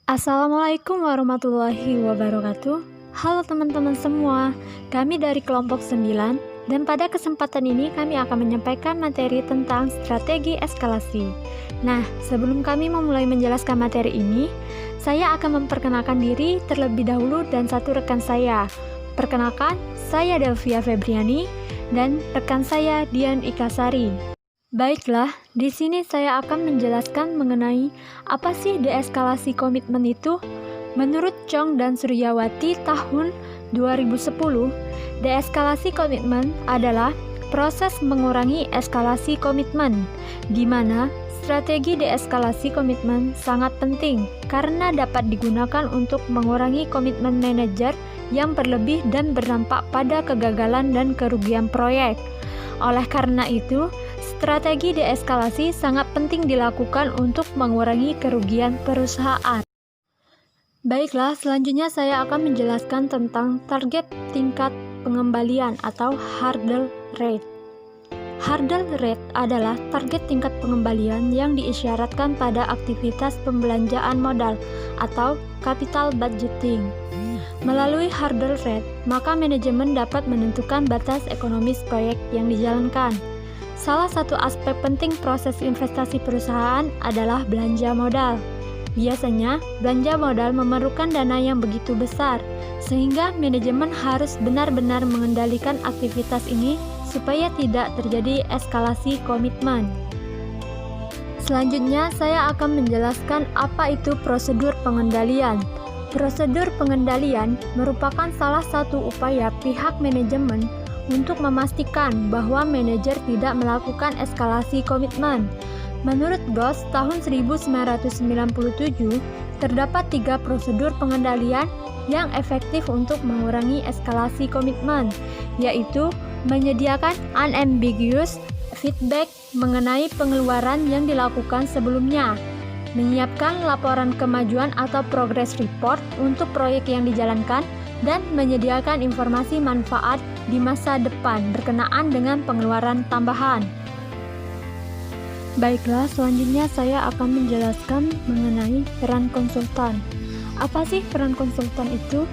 Assalamualaikum warahmatullahi wabarakatuh. Halo teman-teman semua, kami dari kelompok 9 dan pada kesempatan ini kami akan menyampaikan materi tentang strategi eskalasi. Nah, sebelum kami memulai menjelaskan materi ini, saya akan memperkenalkan diri terlebih dahulu dan satu rekan saya. Perkenalkan, saya Delvia Febriani dan rekan saya Dian Ikasari. Baiklah, di sini saya akan menjelaskan mengenai apa sih deeskalasi komitmen itu. Menurut Chong dan Suryawati tahun 2010, deeskalasi komitmen adalah proses mengurangi eskalasi komitmen, di mana strategi deeskalasi komitmen sangat penting karena dapat digunakan untuk mengurangi komitmen manajer yang berlebih dan berdampak pada kegagalan dan kerugian proyek. Oleh karena itu, strategi deeskalasi sangat penting dilakukan untuk mengurangi kerugian perusahaan. Baiklah, selanjutnya saya akan menjelaskan tentang target tingkat pengembalian atau hurdle rate. Hurdle rate adalah target tingkat pengembalian yang diisyaratkan pada aktivitas pembelanjaan modal atau capital budgeting. Melalui hurdle rate, maka manajemen dapat menentukan batas ekonomis proyek yang dijalankan. Salah satu aspek penting proses investasi perusahaan adalah belanja modal. Biasanya, belanja modal memerlukan dana yang begitu besar, sehingga manajemen harus benar-benar mengendalikan aktivitas ini supaya tidak terjadi eskalasi komitmen. Selanjutnya, saya akan menjelaskan apa itu prosedur pengendalian. Prosedur pengendalian merupakan salah satu upaya pihak manajemen untuk memastikan bahwa manajer tidak melakukan eskalasi komitmen. Menurut Goss tahun 1997, terdapat 3 prosedur pengendalian yang efektif untuk mengurangi eskalasi komitmen, yaitu menyediakan unambiguous feedback mengenai pengeluaran yang dilakukan sebelumnya, menyiapkan laporan kemajuan atau progress report untuk proyek yang dijalankan, dan menyediakan informasi manfaat di masa depan berkenaan dengan pengeluaran tambahan. Baiklah, selanjutnya saya akan menjelaskan mengenai peran konsultan. Apa sih peran konsultan itu?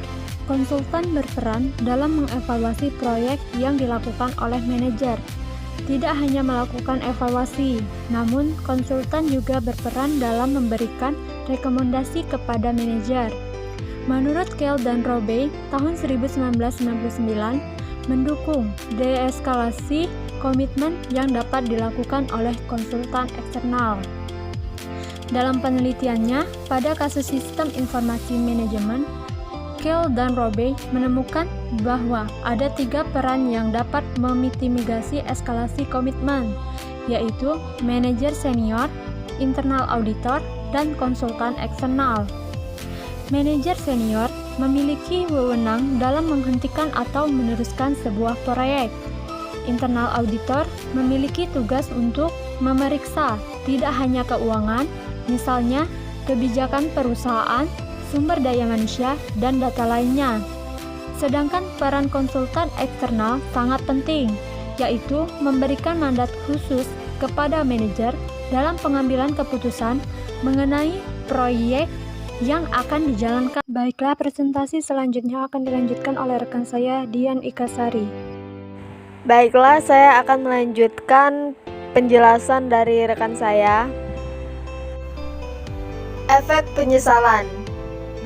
Konsultan berperan dalam mengevaluasi proyek yang dilakukan oleh manajer. Tidak hanya melakukan evaluasi, namun konsultan juga berperan dalam memberikan rekomendasi kepada manajer. Menurut Kell dan Robe, tahun 1999, mendukung deeskalasi komitmen yang dapat dilakukan oleh konsultan eksternal. Dalam penelitiannya, pada kasus sistem informasi manajemen, Kell dan Robe menemukan bahwa ada 3 peran yang dapat memitigasi eskalasi komitmen, yaitu manajer senior, internal auditor, dan konsultan eksternal. Manajer senior memiliki wewenang dalam menghentikan atau meneruskan sebuah proyek. Internal auditor memiliki tugas untuk memeriksa tidak hanya keuangan, misalnya kebijakan perusahaan, sumber daya manusia, dan data lainnya. Sedangkan peran konsultan eksternal sangat penting, yaitu memberikan mandat khusus kepada manajer dalam pengambilan keputusan mengenai proyek yang akan dijalankan. Baiklah, presentasi selanjutnya akan dilanjutkan oleh rekan saya, Dian Ikasari. Baiklah, saya akan melanjutkan penjelasan dari rekan saya. Efek penyesalan.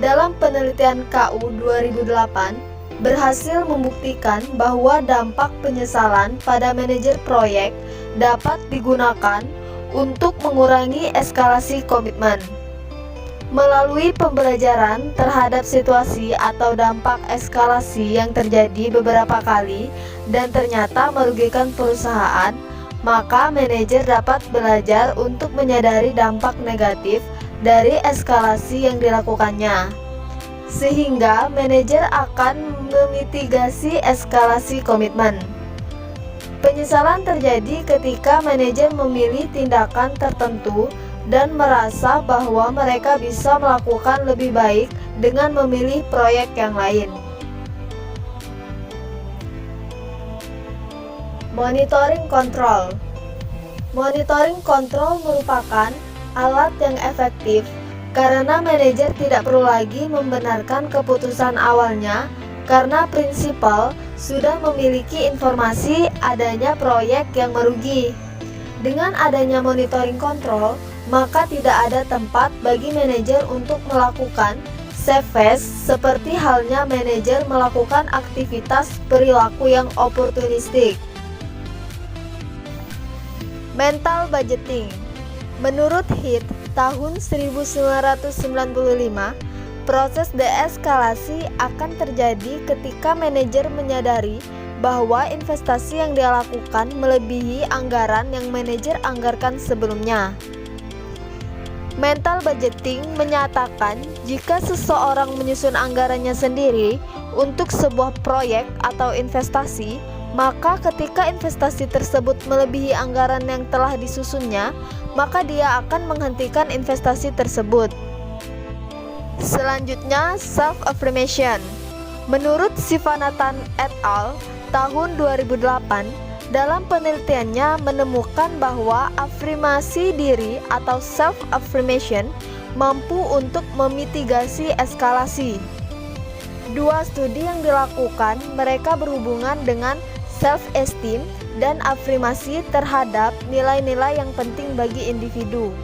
Dalam penelitian KU 2008, berhasil membuktikan bahwa dampak penyesalan pada manajer proyek dapat digunakan untuk mengurangi eskalasi komitmen. Melalui pembelajaran terhadap situasi atau dampak eskalasi yang terjadi beberapa kali dan ternyata merugikan perusahaan, maka manajer dapat belajar untuk menyadari dampak negatif dari eskalasi yang dilakukannya, sehingga manajer akan memitigasi eskalasi komitmen. Penyesalan terjadi ketika manajer memilih tindakan tertentu dan merasa bahwa mereka bisa melakukan lebih baik dengan memilih proyek yang lain. Monitoring control. Monitoring control merupakan alat yang efektif karena manajer tidak perlu lagi membenarkan keputusan awalnya karena prinsipal sudah memiliki informasi adanya proyek yang merugi. Dengan adanya monitoring kontrol, maka tidak ada tempat bagi manajer untuk melakukan save face seperti halnya manajer melakukan aktivitas perilaku yang oportunistik. Mental budgeting. Menurut HIT tahun 1995, proses deeskalasi akan terjadi ketika manajer menyadari bahwa investasi yang dia lakukan melebihi anggaran yang manajer anggarkan sebelumnya. Mental budgeting menyatakan jika seseorang menyusun anggarannya sendiri untuk sebuah proyek atau investasi, maka ketika investasi tersebut melebihi anggaran yang telah disusunnya, maka dia akan menghentikan investasi tersebut. Selanjutnya, self-affirmation. Menurut Sivanathan et al. Tahun 2008, dalam penelitiannya menemukan bahwa afirmasi diri atau self-affirmation mampu untuk memitigasi eskalasi. Dua studi yang dilakukan mereka berhubungan dengan self-esteem dan afirmasi terhadap nilai-nilai yang penting bagi individu.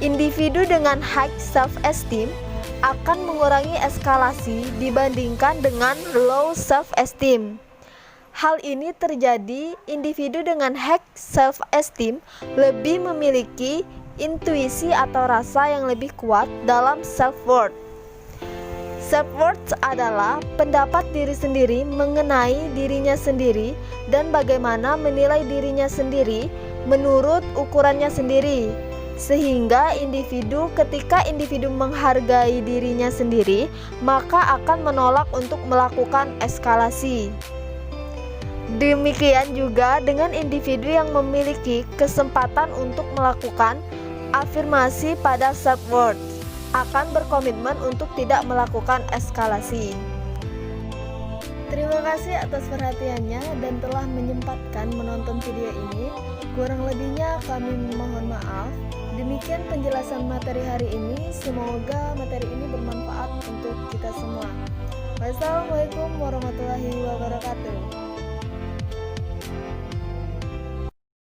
Individu dengan high self-esteem akan mengurangi eskalasi dibandingkan dengan low self-esteem. Hal ini terjadi individu dengan high self-esteem lebih memiliki intuisi atau rasa yang lebih kuat dalam self-worth. Self-worth adalah pendapat diri sendiri mengenai dirinya sendiri dan bagaimana menilai dirinya sendiri menurut ukurannya sendiri. Sehingga ketika individu menghargai dirinya sendiri, maka akan menolak untuk melakukan eskalasi. Demikian juga dengan individu yang memiliki kesempatan untuk melakukan afirmasi pada self-worth, akan berkomitmen untuk tidak melakukan eskalasi. Terima kasih atas perhatiannya dan telah menyempatkan menonton video ini. Kurang lebihnya kami mohon maaf. Demikian penjelasan materi hari ini. Semoga materi ini bermanfaat untuk kita semua. Wassalamualaikum warahmatullahi wabarakatuh.